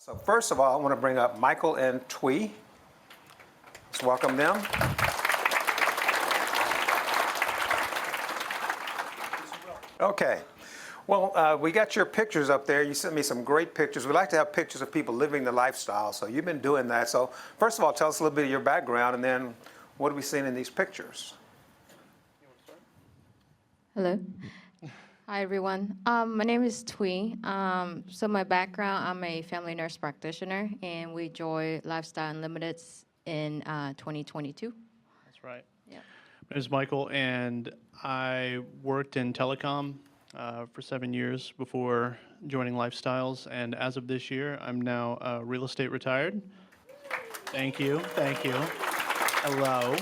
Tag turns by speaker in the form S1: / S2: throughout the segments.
S1: So first of all, I want to bring up Micheal and Thuy. Let's welcome them. Okay. Well, we got your pictures up there. You sent me some great pictures. We like to have pictures of people living the lifestyle, so you've been doing that. So first of all, tell us a little bit of your background, and then what are we seeing in these pictures?
S2: Hello. Hi, everyone. My name is Thuy. So my background, I'm a family nurse practitioner, and we joined Lifestyle Unlimited in 2022.
S3: That's right.
S2: Yeah.
S3: My name is Michael, and I worked in telecom for 7 years before joining Lifestyles, and as of this year, I'm now real estate retired. Thank you, thank you. Hello.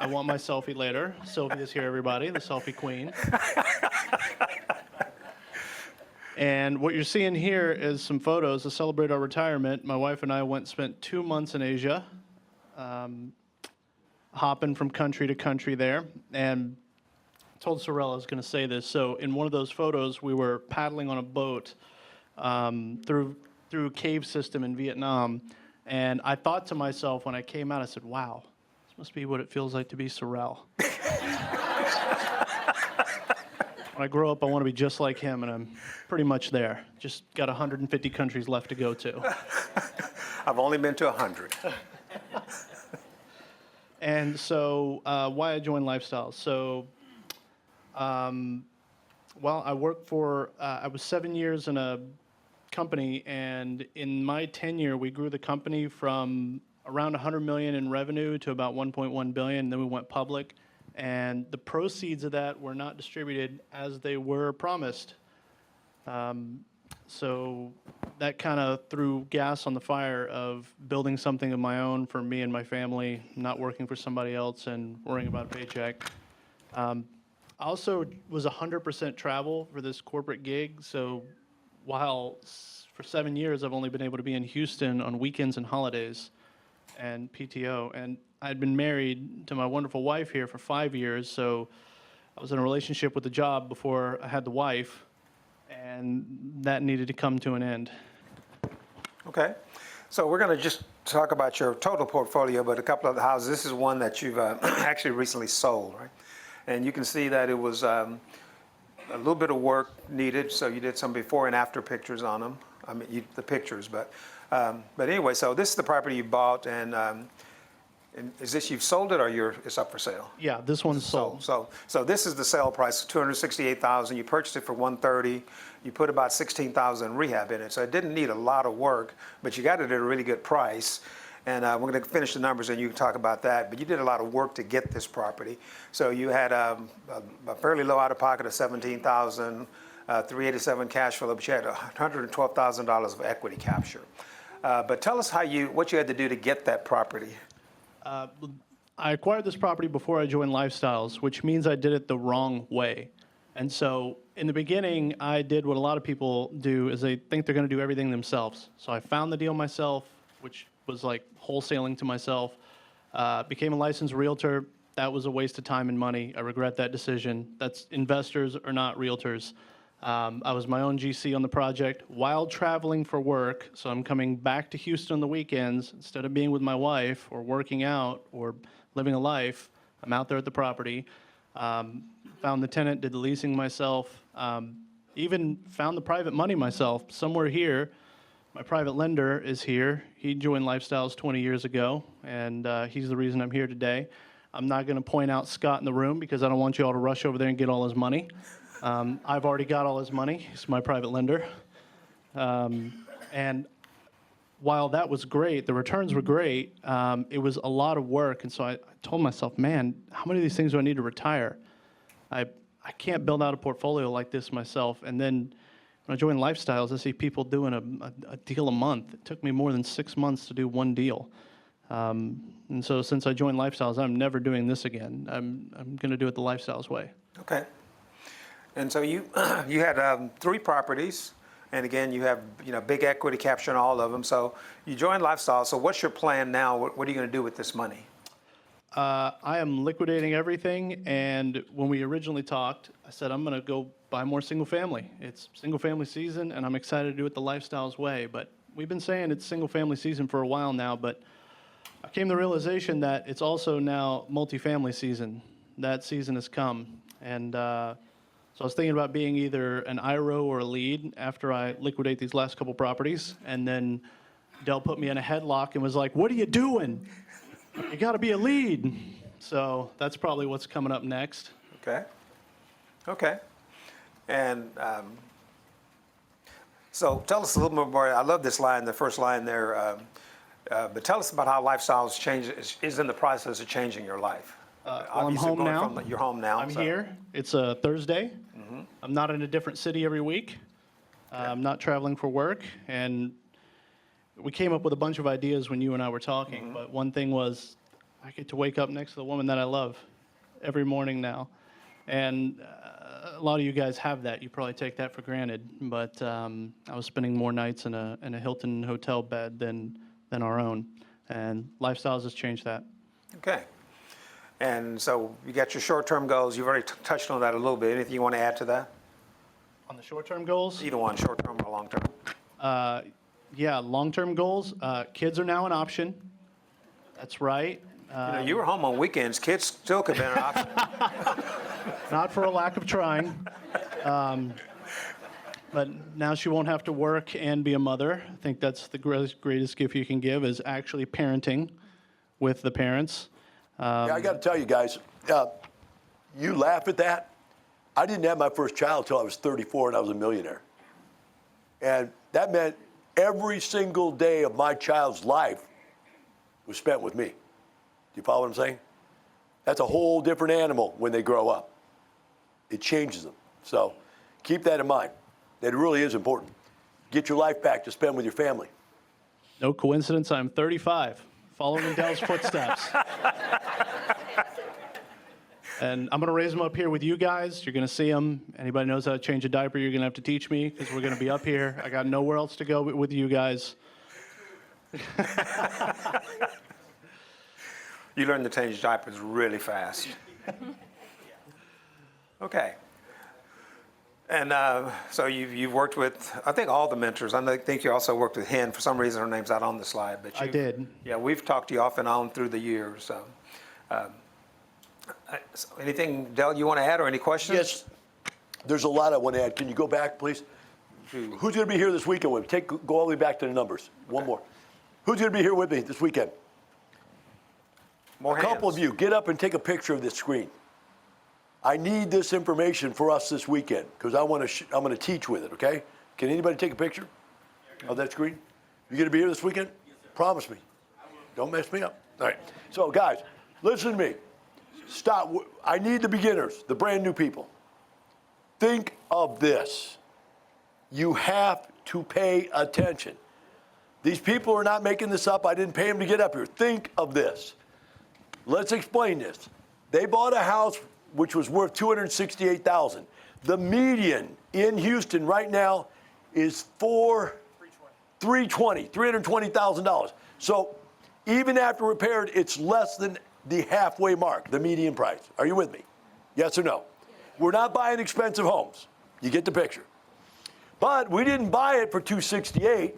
S3: I want my selfie later. Sylvia's here, everybody, the selfie queen. And what you're seeing here is some photos to celebrate our retirement. My wife and I spent 2 months in Asia, hopping from country to country there. And I told Sorella I was going to say this. So in one of those photos, we were paddling on a boat through a cave system in Vietnam. And I thought to myself when I came out, I said, wow, this must be what it feels like to be Sorrel. When I grow up, I want to be just like him, and I'm pretty much there. Just got 150 countries left to go to.
S1: I've only been to 100.
S3: And so why I joined Lifestyles. So, well, I worked for, I was 7 years in a company, and in my tenure, we grew the company from around 100 million in revenue to about 1.1 billion, and then we went public. And the proceeds of that were not distributed as they were promised. So that kind of threw gas on the fire of building something of my own for me and my family, not working for somebody else and worrying about a paycheck. I also was 100% travel for this corporate gig. So while for 7 years I've only been able to be in Houston on weekends and holidays and PTO, and I'd been married to my wonderful wife here for 5 years, so I was in a relationship with the job before I had the wife, and that needed to come to an end.
S1: Okay. So we're going to just talk about your total portfolio, but a couple of the houses. This is one that you've actually recently sold, right? And you can see that it was a little bit of work needed, so you did some before and after pictures on them. I mean, the pictures, but anyway, so this is the property you bought, and is this you've sold it or it's up for sale?
S3: Yeah, this one's sold.
S1: So this is the sale price, $268,000. You purchased it for $130,000. You put about $16,000 in rehab in it, so it didn't need a lot of work, but you got it at a really good price. And we're going to finish the numbers, and you can talk about that. But you did a lot of work to get this property. So you had a fairly low out-of-pocket of $17,000, $387 cash flow, but you had $112,000 of equity capture. But tell us what you had to do to get that property.
S3: I acquired this property before I joined Lifestyles, which means I did it the wrong way. And so in the beginning, I did what a lot of people do, is they think they're going to do everything themselves. So I found the deal myself, which was like wholesaling to myself, became a licensed realtor. That was a waste of time and money. I regret that decision. Investors are not realtors. I was my own GC on the project while traveling for work, so I'm coming back to Houston on the weekends. Instead of being with my wife or working out or living a life, I'm out there at the property. Found the tenant, did the leasing myself, even found the private money myself. Somewhere here, my private lender is here. He joined Lifestyles 20 years ago, and he's the reason I'm here today. I'm not going to point out Scott in the room because I don't want you all to rush over there and get all his money. I've already got all his money. He's my private lender. And while that was great, the returns were great, it was a lot of work. And so I told myself, man, how many of these things do I need to retire? I can't build out a portfolio like this myself. And then when I joined Lifestyles, I see people doing a deal a month. It took me more than 6 months to do one deal. And so since I joined Lifestyles, I'm never doing this again. I'm going to do it the Lifestyles way.
S1: Okay. And so you had 3 properties, and again, you have big equity capture on all of them. So you joined Lifestyle. So what's your plan now? What are you going to do with this money?
S3: I am liquidating everything, and when we originally talked, I said I'm going to go buy more single family. It's single family season, and I'm excited to do it the Lifestyles way. But we've been saying it's single family season for a while now, but I came to the realization that it's also now multifamily season. That season has come, and so I was thinking about being either an IRO or a lead after I liquidate these last couple properties, and then Dell put me in a headlock and was like, "What are you doing? You got to be a lead." So that's probably what's coming up next.
S1: Okay. Okay. And so tell us a little bit more. I love this line, the first line there. But tell us about how Lifestyles is in the process of changing your life.
S3: Well, I'm
S1: Obviously
S3: home
S1: going
S3: now.
S1: you're home now.
S3: I'm
S1: so-
S3: here. It's a Thursday. I'm not in a different city every week. I'm not traveling for work. And we came up with a bunch of ideas when you and I were talking. But one thing was I get to wake up next to the woman that I love every morning now. And a lot of you guys have that. You probably take that for granted. But I was spending more nights in a Hilton hotel bed than our own. And Lifestyles has changed that.
S1: Okay. And so you got your short-term goals. You've already touched on that a little bit. Anything you want to add to that?
S3: On the short-term goals?
S1: Either one, short-term or long-term.
S3: Yeah, long-term goals. Kids are now an option. That's right.
S1: You were home on weekends. Kids still could be an option.
S3: Not for a lack of trying. But now she won't have to work and be a mother. I think that's the greatest gift you can give is actually parenting with the parents.
S4: Yeah, I got to tell you guys, you laugh at that. I didn't have my first child until I was 34 and I was a millionaire. And that meant every single day of my child's life was spent with me. Do you follow what I'm saying? That's a whole different animal when they grow up. It changes them. So keep that in mind. That it really is important. Get your life back to spend with your family.
S3: No coincidence, I'm 35, following in Dell's footsteps. And I'm going to raise them up here with you guys. You're going to see them. Anybody knows how to change a diaper, you're going to have to teach me because we're going to be up here. I got nowhere else to go with you guys.
S1: You learn to change diapers really fast. Okay. And so you've worked with, I think, all the mentors. I think you also worked with Hen. For some reason, her name's not on the slide. But
S3: I did.
S1: Yeah, we've talked to you off and on through the years. So, so anything, Dell, you want to add or any questions?
S4: Yes, there's a lot I want to add. Can you go back, please? Who's going to be here this weekend with me? Go all the way back to the numbers. One more. Who's going to be here with me this weekend?
S1: More
S4: A couple
S1: hands.
S4: of you, get up and take a picture of this screen. I need this information for us this weekend because I'm going to teach with it, okay? Can anybody take a picture of that screen? You going to be here this weekend? Promise me. Don't mess me up. All right. So, guys, listen to me. Stop. I need the beginners, the brand new people. Think of this. You have to pay attention. These people are not making this up. I didn't pay them to get up here. Think of this. Let's explain this. They bought a house which was worth $268,000. The median in Houston right now is $320,000. So even after repaired, it's less than the halfway mark, the median price. Are you with me? Yes or no? We're not buying expensive homes. You get the picture. But we didn't buy it for $268,000.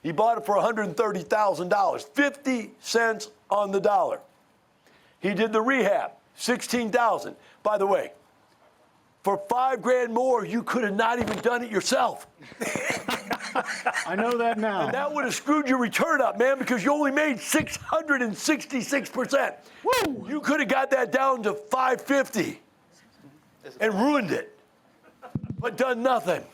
S4: He bought it for $130,000, 50 cents on the dollar. He did the rehab, $16,000. By the way, for $5,000 more, you could have not even done it yourself.
S3: I know that now.
S4: And that would have screwed your return up, man, because you only made 666%. Woo! You could have got that down to $550 and ruined it, but done nothing.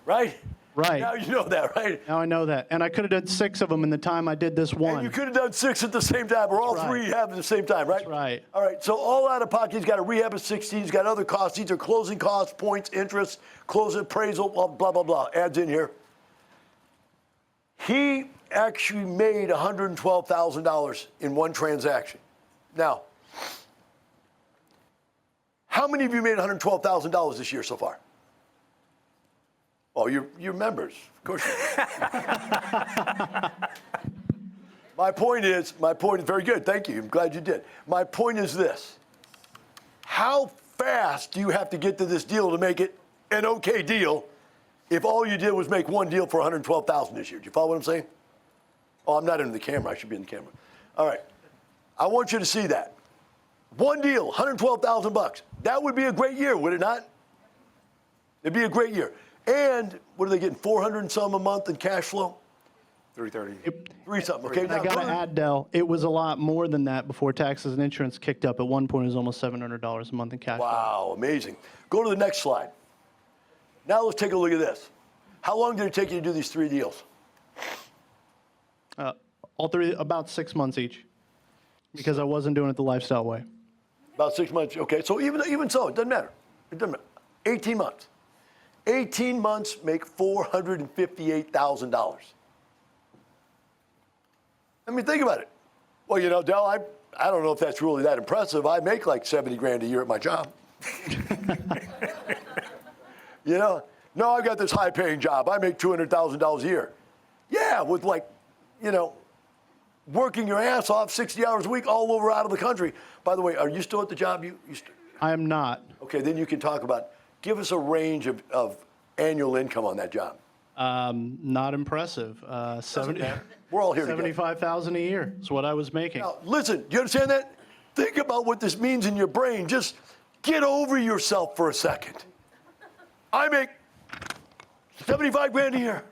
S4: Right?
S3: Right.
S4: Now you know that, right?
S3: Now I know that. And I could have done 6 of them in the time I did this one.
S4: And you could have done 6 at the same time, or all
S3: That's
S4: 3
S3: right.
S4: rehab at the same time, right?
S3: That's right.
S4: All right, so all out of pocket, he's got a rehab of 16, he's got other costs. These are closing costs, points, interest, closing appraisal, blah, blah, blah, adds in here. He actually made $112,000 in one transaction. Now, how many of you made $112,000 this year so far? Oh, you're members. Of course you are. My point is very good. Thank you. I'm glad you did. My point is this. How fast do you have to get to this deal to make it an okay deal if all you did was make one deal for $112,000 this year? Do you follow what I'm saying? Oh, I'm not in the camera. I should be in the camera. All right. I want you to see that. One deal, $112,000. That would be a great year, would it not? It'd be a great year. And what are they getting, 400 and some a month in cash flow?
S1: 330.
S4: Three something, okay?
S3: And I got to add, Dell, it was a lot more than that before taxes and insurance kicked up. At one point, it was almost $700 a month in cash flow.
S4: Wow, amazing. Go to the next slide. Now let's take a look at this. How long did it take you to do these 3 deals?
S3: All 3, about 6 months each, because I wasn't doing it the lifestyle way.
S4: About 6 months, okay. So even so, it doesn't matter. It doesn't matter. 18 months. 18 months make $458,000. I mean, think about it. Well, you know, Del, I don't know if that's really that impressive. I make like 70 grand a year at my job. You know, no, I've got this high-paying job. I make $200,000 a year. Yeah, with like, you know, working your ass off 60 hours a week all over out of the country. By the way, are you still at the job?
S3: I am not.
S4: Okay, then you can talk about, give us a range of annual income on that job.
S3: Not impressive. 70.
S4: We're all here together.
S3: $75,000 a year is what I was making.
S4: Now, listen, do you understand that? Think about what this means in your brain. Just get over yourself for a second. I make 75 grand a year.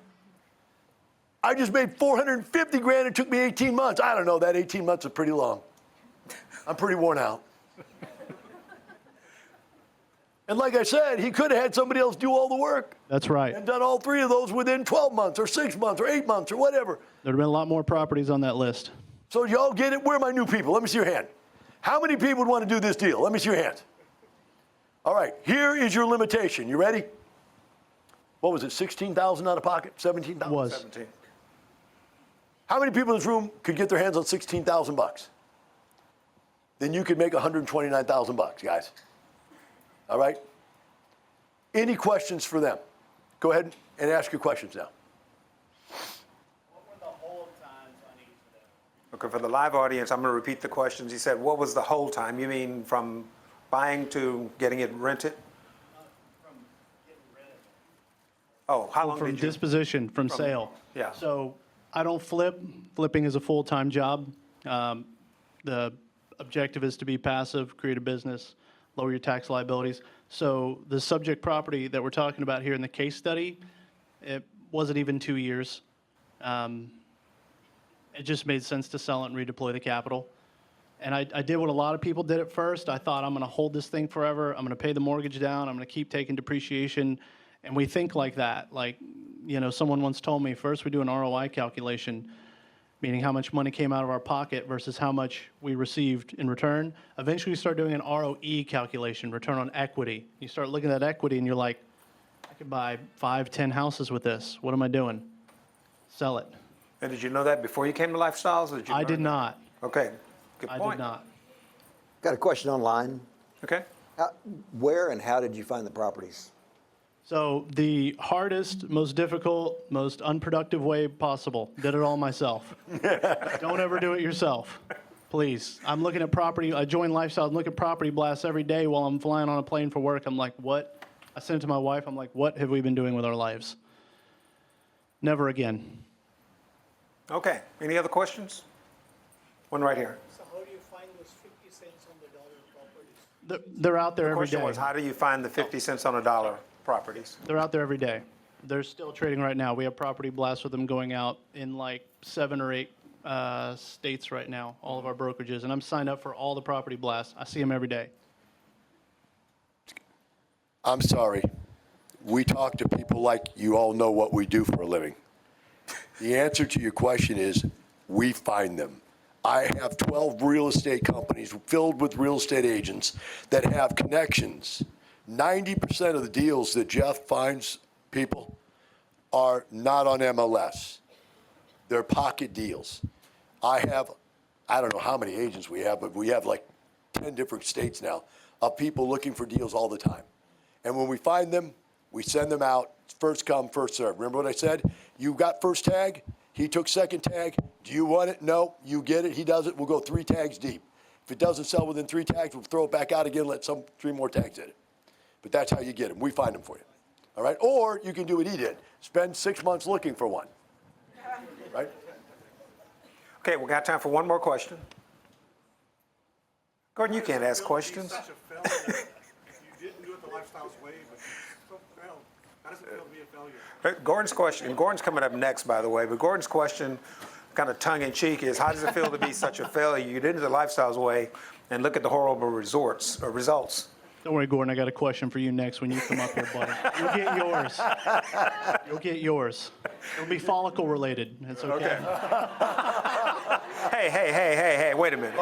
S4: I just made 450 grand. It took me 18 months. I don't know, that 18 months is pretty long. I'm pretty worn out. And like I said, he could have had somebody else do all the work.
S3: That's right.
S4: And done all 3 of those within 12 months or 6 months or 8 months or whatever.
S3: There'd have been a lot more properties on that list.
S4: So y'all get it? Where are my new people? Let me see your hand. How many people would want to do this deal? Let me see your hands. All right, here is your limitation. You ready? What was it, 16,000 out of pocket? 17,000?
S3: Was.
S1: 17.
S4: How many people in this room could get their hands on 16,000 bucks? Then you could make 129,000 bucks, guys. All right? Any questions for them? Go ahead and ask your questions now.
S3: What were the hold times on each of them?
S1: Okay, for the live audience, I'm going to repeat the questions. He said, what was the hold time? You mean from buying to getting it rented?
S3: From getting rid of it.
S1: Oh, how long
S3: From
S1: did you?
S3: disposition, from sale.
S1: Yeah.
S3: So I don't flip. Flipping is a full-time job. The objective is to be passive, create a business, lower your tax liabilities. So the subject property that we're talking about here in the case study, it wasn't even 2 years. It just made sense to sell it and redeploy the capital. And I did what a lot of people did at first. I thought, I'm going to hold this thing forever. I'm going to pay the mortgage down. I'm going to keep taking depreciation. And we think like that. Like, you know, someone once told me, first we do an ROI calculation, meaning how much money came out of our pocket versus how much we received in return. Eventually you start doing an ROE calculation, return on equity. You start looking at equity and you're like, I could buy 5, 10 houses with this. What am I doing? Sell it.
S1: And did you know that before you came to Lifestyles? Or did you
S3: I
S1: learn
S3: did
S1: that?
S3: not.
S1: Okay, good
S3: I
S1: point.
S3: did not.
S5: Got a question online.
S1: Okay.
S5: Where and how did you find the properties?
S3: So the hardest, most difficult, most unproductive way possible. Did it all myself. Don't ever do it yourself, please. I'm looking at property. I join Lifestyle and look at property blasts every day while I'm flying on a plane for work. I'm like, what? I send it to my wife. I'm like, what have we been doing with our lives? Never again.
S1: Okay, any other questions? One right here.
S6: So how do you find those 50 cents on the dollar properties?
S3: They're out there
S1: The
S3: every
S1: question
S3: day.
S1: was, how do you find the 50 cents on a dollar properties?
S3: They're out there every day. They're still trading right now. We have property blasts with them going out in like 7 or 8 states right now, all of our brokerages. And I'm signed up for all the property blasts. I see them every day.
S4: I'm sorry. We talk to people like you all know what we do for a living. The answer to your question is we find them. I have 12 real estate companies filled with real estate agents that have connections. 90% of the deals that Jeff finds people are not on MLS. They're pocket deals. I don't know how many agents we have, but we have like 10 different states now of people looking for deals all the time. And when we find them, we send them out, first come, first serve. Remember what I said? You got first tag, he took second tag, Do you want it? No. You get it. He does it. We'll go 3 tags deep. If it doesn't sell within 3 tags, we'll throw it back out again, let 3 more tags in it. But that's how you get them. We find them for you. All right? Or you can do what he did. Spend 6 months looking for one. Right?
S1: Okay, we got time for one more question. Gordon, you can't ask questions.
S6: Such a failure. You didn't do it the Lifestyles way, but you failed. How does it feel to be a failure?
S1: Gordon's question, and Gordon's coming up next, by the way, but Gordon's question, kind of tongue-in-cheek, is how does it feel to be such a failure? You did it the Lifestyles way, and look at the horrible results.
S3: Don't worry, Gordon, I got a question for you next when you come up here, buddy. You'll get yours. You'll get yours. It'll be follicle related. It's okay.
S1: Hey, wait a minute.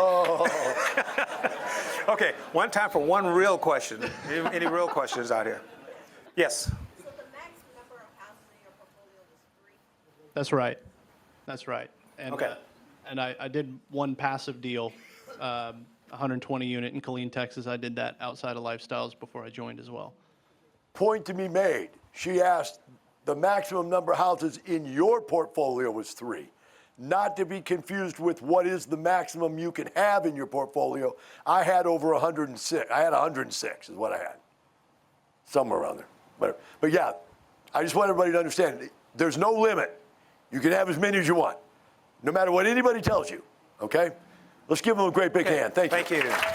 S1: Okay, one time for one real question. Any real questions out here? Yes.
S7: So the maximum number of houses in your portfolio is 3?
S3: That's right. That's right. And,
S1: Okay.
S3: And I did one passive deal, 120 unit in Killeen, Texas. I did that outside of Lifestyles before I joined as well.
S4: Point to be made. She asked the maximum number of houses in your portfolio was 3. Not to be confused with what is the maximum you can have in your portfolio. I had over 106. I had 106 is what I had. Somewhere around there. But yeah, I just want everybody to understand, there's no limit. You can have as many as you want, no matter what anybody tells you, okay? Let's give them a great big hand. Thank you.
S1: Thank you.